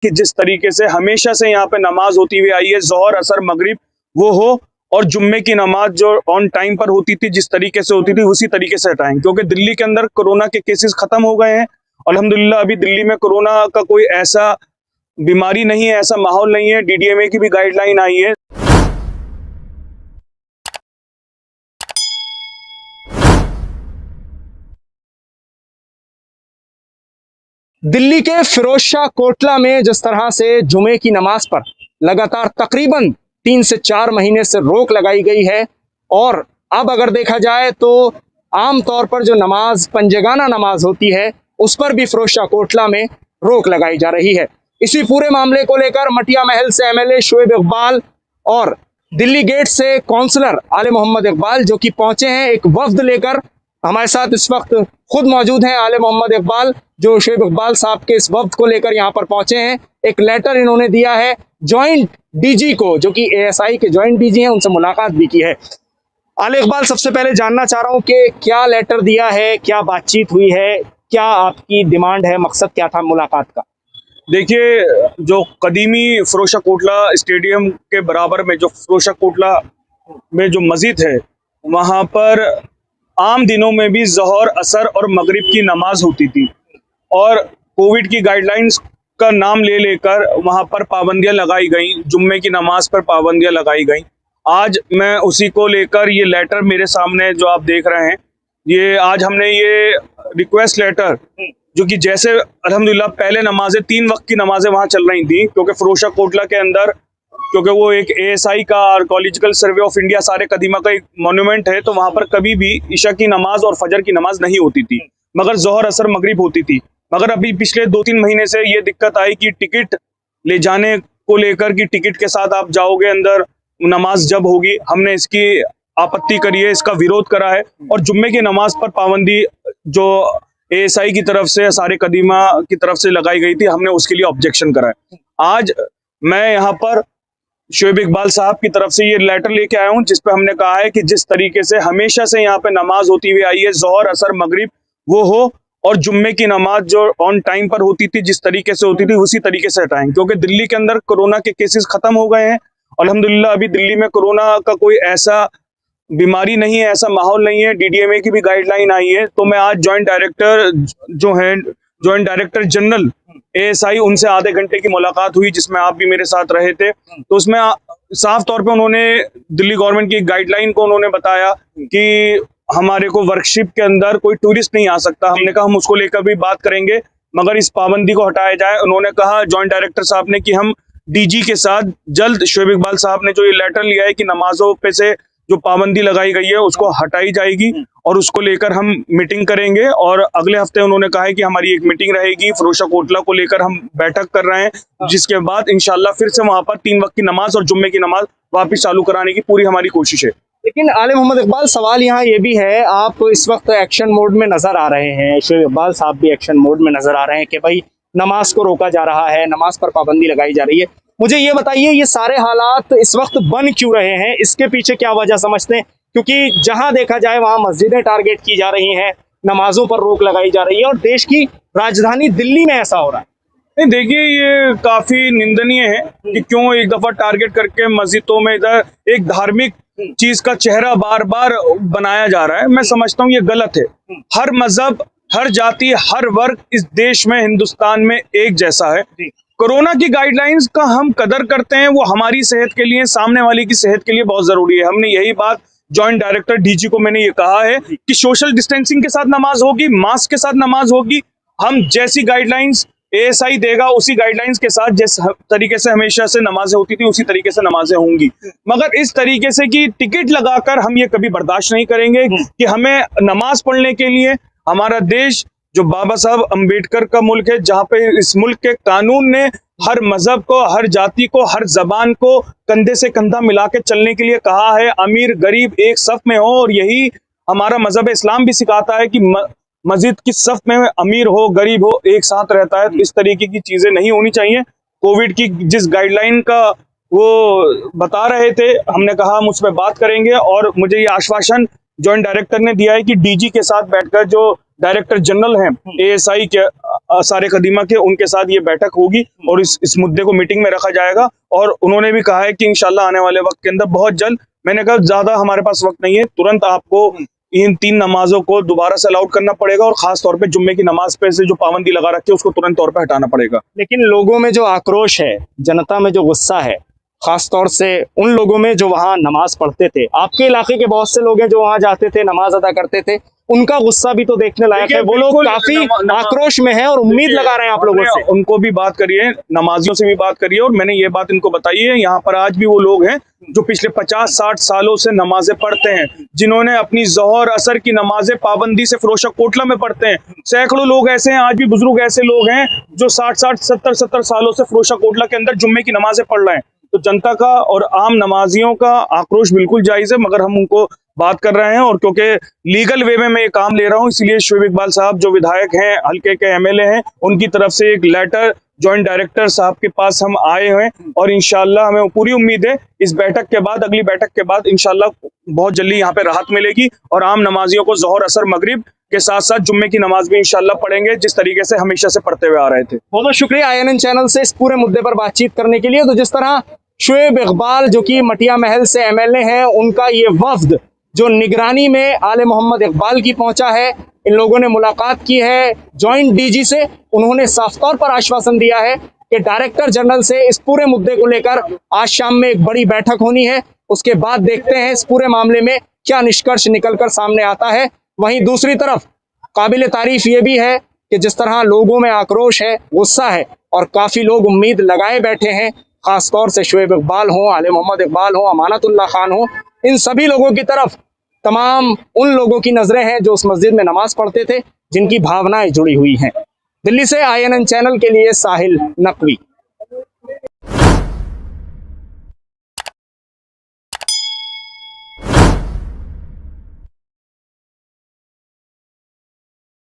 कि जिस तरीके से हमेशा से यहाँ पे नमाज होती हुई आई है, जोहर असर मगरिब वो हो, और जुम्मे की नमाज जो ऑन टाइम पर होती थी, जिस तरीके से होती थी उसी तरीके से हटाएं, क्योंकि दिल्ली के अंदर कोरोना के केसेस खत्म हो गए हैं। अल्हम्दुलिल्लाह अभी दिल्ली में कोरोना का कोई ऐसा बीमारी नहीं है, ऐसा माहौल नहीं है। डीडीएमए की भी गाइडलाइन आई है। दिल्ली के फिरोजशाह कोटला में जिस तरह से जुमे की नमाज पर लगातार तकरीबन 3 से 4 महीने से रोक लगाई गई है, और अब अगर देखा जाए तो आम तौर पर जो नमाज पंजगाना नमाज होती है उस पर भी फिरोजशाह कोटला में रोक लगाई जा रही है। इसी पूरे मामले को लेकर मटिया महल से एमएलए शोएब इकबाल और दिल्ली गेट से काउंसलर आले मोहम्मद इकबाल जो कि पहुंचे हैं एक वफ्द लेकर। हमारे साथ इस वक्त खुद मौजूद हैं आले मोहम्मद इकबाल, जो शोएब इकबाल साहब के इस वफ्द को लेकर यहाँ पर पहुंचे हैं। एक लेटर इन्होंने दिया है जॉइंट डीजी को, जो कि एएसआई के जॉइंट डीजी हैं, उनसे मुलाकात भी की है। आले इकबाल, सबसे पहले जानना चाह रहा हूँ कि क्या लेटर दिया है, क्या बातचीत हुई है, क्या आपकी डिमांड है, मकसद क्या था मुलाकात का? देखिए, जो कदीमी फिरोजशाह कोटला स्टेडियम के बराबर में जो फिरोजशाह कोटला में जो मस्जिद है, वहाँ पर आम दिनों में भी ज़ोहर असर और मगरिब की नमाज होती थी, और कोविड की गाइडलाइंस का नाम ले लेकर वहाँ पर पाबंदियाँ लगाई गई, जुम्मे की नमाज पर पाबंदियाँ लगाई गई। आज मैं उसी को लेकर ये लेटर मेरे सामने जो आप देख रहे हैं, ये आज हमने ये रिक्वेस्ट लेटर, जो कि जैसे अल्हम्दुलिल्लाह पहले नमाजें 3 वक्त की नमाजें वहाँ चल रही थी, क्योंकि फिरोजशाह कोटला के अंदर, क्योंकि वो एक एएसआई का आर्कोलॉजिकल सर्वे ऑफ इंडिया सारे कदीमा का एक मॉन्यूमेंट है, तो वहाँ पर कभी भी ईशा की नमाज और फजर की नमाज नहीं होती थी, मगर जोहर असर मगरिब होती थी। मगर अभी पिछले 2-3 महीने से ये दिक्कत आई कि टिकट ले जाने को लेकर, कि टिकट के साथ आप जाओगे अंदर, नमाज जब होगी, हमने इसकी आपत्ति करी है, इसका विरोध करा है, और जुम्मे की नमाज पर पाबंदी जो एएसआई की तरफ से, सारे कदीमा की तरफ से लगाई गई थी, हमने उसके लिए ऑब्जेक्शन करा है। आज मैं यहाँ पर शोएब इकबाल साहब की तरफ से ये लेटर लेके आया हूँ, जिसपे हमने कहा है कि जिस तरीके से हमेशा से यहाँ पे नमाज होती हुई आई है, जोहर असर मगरिब वो हो, और जुम्मे की नमाज जो ऑन टाइम पर होती थी, जिस तरीके से होती थी उसी तरीके से हटाएं, क्योंकि दिल्ली के अंदर कोरोना के केसेस खत्म हो गए हैं। अल्हम्दुलिल्लाह अभी दिल्ली में कोरोना का कोई ऐसा बीमारी नहीं है, ऐसा माहौल नहीं है। डीडीएमए की भी गाइडलाइन आई है, तो मैं आज जॉइंट डायरेक्टर जनरल एएसआई, उनसे आधे घंटे की मुलाकात हुई, जिसमें आप भी मेरे साथ रहे थे। तो उसमें साफ तौर पे उन्होंने दिल्ली गवर्नमेंट की गाइडलाइन को उन्होंने बताया कि हमारे को वर्कशिप के अंदर कोई टूरिस्ट नहीं आ सकता। हमने कहा हम उसको लेकर भी बात करेंगे, मगर इस पाबंदी को हटाया जाए। उन्होंने कहा जॉइंट डायरेक्टर साहब ने कि हम डीजी के साथ जल्द, शोएब इकबाल साहब ने जो ये लेटर लिया है कि नमाजों पे से जो पाबंदी लगाई गई है उसको हटाई जाएगी, और उसको लेकर हम मीटिंग करेंगे। और अगले हफ्ते उन्होंने कहा है कि हमारी एक मीटिंग रहेगी, फिरोजशाह कोटला को लेकर हम बैठक कर रहे हैं, जिसके बाद इंशाल्लाह फिर से वहां पर 3 वक्त की नमाज और जुम्मे की नमाज वापस चालू कराने की पूरी हमारी कोशिश है। लेकिन आले मोहम्मद इकबाल, सवाल यहाँ ये भी है, आप इस वक्त एक्शन मोड में नजर आ रहे हैं, शोएब इकबाल साहब भी एक्शन मोड में नजर आ रहे हैं कि भाई नमाज को रोका जा रहा है, नमाज पर पाबंदी लगाई जा रही है। मुझे ये बताइए, ये सारे हालात इस वक्त बन क्यों रहे हैं? इसके पीछे क्या वजह समझते हैं? क्योंकि जहां देखा जाए वहां मस्जिदें टारगेट की जा रही हैं, नमाजों पर रोक लगाई जा रही है, और देश की राजधानी दिल्ली में ऐसा हो रहा है। नहीं, देखिए, ये काफी निंदनीय है कि क्यों एक दफा टारगेट करके मस्जिदों में इधर एक धार्मिक चीज का चेहरा बार बार बनाया जा रहा है। मैं समझता हूँ ये गलत है। हर मजहब, हर जाति, हर वर्ग इस देश में, हिंदुस्तान में एक जैसा है। कोरोना की गाइडलाइंस का हम कदर करते हैं, वो हमारी सेहत के लिए, सामने वाले की सेहत के लिए बहुत जरूरी है। हमने यही बात जॉइंट डायरेक्टर डीजी को मैंने ये कहा है कि सोशल डिस्टेंसिंग के साथ नमाज होगी, मास्क के साथ नमाज होगी। हम जैसी गाइडलाइंस एएसआई देगा उसी गाइडलाइंस के साथ जिस तरीके से हमेशा से नमाजें होती थी उसी तरीके से नमाजें होंगी। मगर इस तरीके से कि टिकट लगाकर हम ये कभी बर्दाश्त नहीं करेंगे कि हमें नमाज पढ़ने के लिए, हमारा देश जो बाबा साहब अंबेडकर का मुल्क है, जहाँ पे इस मुल्क के कानून ने हर मजहब को, हर जाति को, हर जबान को कंधे से कंधा मिला के चलने के लिए कहा है, अमीर गरीब एक सफ में हो। और यही हमारा मजहब इस्लाम भी सिखाता है कि मस्जिद की सफ में अमीर हो गरीब हो एक साथ रहता है। तो इस तरीके की चीजें नहीं होनी चाहिए। कोविड की जिस गाइडलाइन का वो बता रहे थे, हमने कहा हम उस पर बात करेंगे, और मुझे ये आश्वासन जॉइंट डायरेक्टर ने दिया है कि डीजी के साथ बैठकर जो डायरेक्टर जनरल हैं ASI के सारे कदीमा के, उनके साथ ये बैठक होगी और इस मुद्दे को मीटिंग में रखा जाएगा। और उन्होंने भी कहा है कि इंशाल्लाह आने वाले वक्त के अंदर बहुत जल्द, मैंने कहा ज्यादा हमारे पास वक्त नहीं है, तुरंत आपको इन 3 नमाजों को दोबारा से अलाउड करना पड़ेगा और खास तौर पे जुम्मे की नमाज पे से जो पाबंदी लगा रखी है उसको तुरंत तौर पे हटाना पड़ेगा। लेकिन लोगों में जो आक्रोश है, जनता में जो गुस्सा है, खास तौर से उन लोगों में जो वहां नमाज पढ़ते थे, आपके इलाके के बहुत से लोग हैं जो वहां जाते थे, नमाज अदा करते थे, उनका गुस्सा भी तो देखने लायक है। वो लोग काफी आक्रोश में हैं और उम्मीद लगा रहे हैं आप लोगों से। उनको भी बात करिए, नमाजियों से भी बात करिए, और मैंने ये बात इनको बताई है। यहाँ पर आज भी वो लोग हैं जो पिछले 50-60 सालों से नमाजें पढ़ते हैं, जिन्होंने अपनी ज़ोहर असर की नमाजें पाबंदी से फिरोशा कोटला में पढ़ते हैं। सैकड़ों लोग ऐसे हैं, आज भी बुजुर्ग ऐसे लोग हैं जो 60-60, 70-70 सालों से फिरोशा कोटला के अंदर जुम्मे की नमाजें पढ़ रहे हैं। तो जनता का और आम नमाजियों का आक्रोश बिल्कुल जायज है, मगर हम उनको बात कर रहे हैं। और क्योंकि लीगल वे में मैं ये काम ले रहा हूं, इसलिए शोएब इकबाल साहब जो विधायक हैं, हल्के के MLA हैं, उनकी तरफ से एक लेटर जॉइंट डायरेक्टर साहब के पास हम आए हैं और इंशाल्लाह हमें पूरी उम्मीद है इस बैठक के बाद, अगली बैठक के बाद इंशाल्लाह बहुत जल्दी यहाँ पे राहत मिलेगी और आम नमाजियों को ज़ोहर असर मगरिब के साथ साथ जुम्मे की नमाज भी इंशाल्लाह पढ़ेंगे, जिस तरीके से हमेशा से पढ़ते हुए आ रहे थे। बहुत बहुत शुक्रिया INN चैनल से इस पूरे मुद्दे पर बातचीत करने के लिए। तो जिस तरह शोएब इकबाल जो कि मटिया महल से MLA हैं, उनका ये वफ्द जो निगरानी में आले मोहम्मद इकबाल की पहुंचा है, इन लोगों ने मुलाकात की है जॉइंट DG से, उन्होंने साफ तौर पर आश्वासन दिया है कि डायरेक्टर जनरल से इस पूरे मुद्दे को लेकर आज शाम में एक बड़ी बैठक होनी है। उसके बाद देखते हैं इस पूरे मामले में क्या निष्कर्ष निकलकर सामने आता है। वहीं दूसरी तरफ काबिल तारीफ ये भी है कि जिस तरह लोगों में आक्रोश है, गुस्सा है और काफी लोग उम्मीद लगाए बैठे हैं, खास तौर से शोएब इकबाल हो, आले मोहम्मद इकबाल हो, अमानतुल्लाह खान हो, इन सभी लोगों की तरफ तमाम उन लोगों की नजरें हैं जो उस मस्जिद में नमाज पढ़ते थे, जिनकी भावनाएं जुड़ी हुई हैं। दिल्ली से INN चैनल के लिए साहिल नकवी।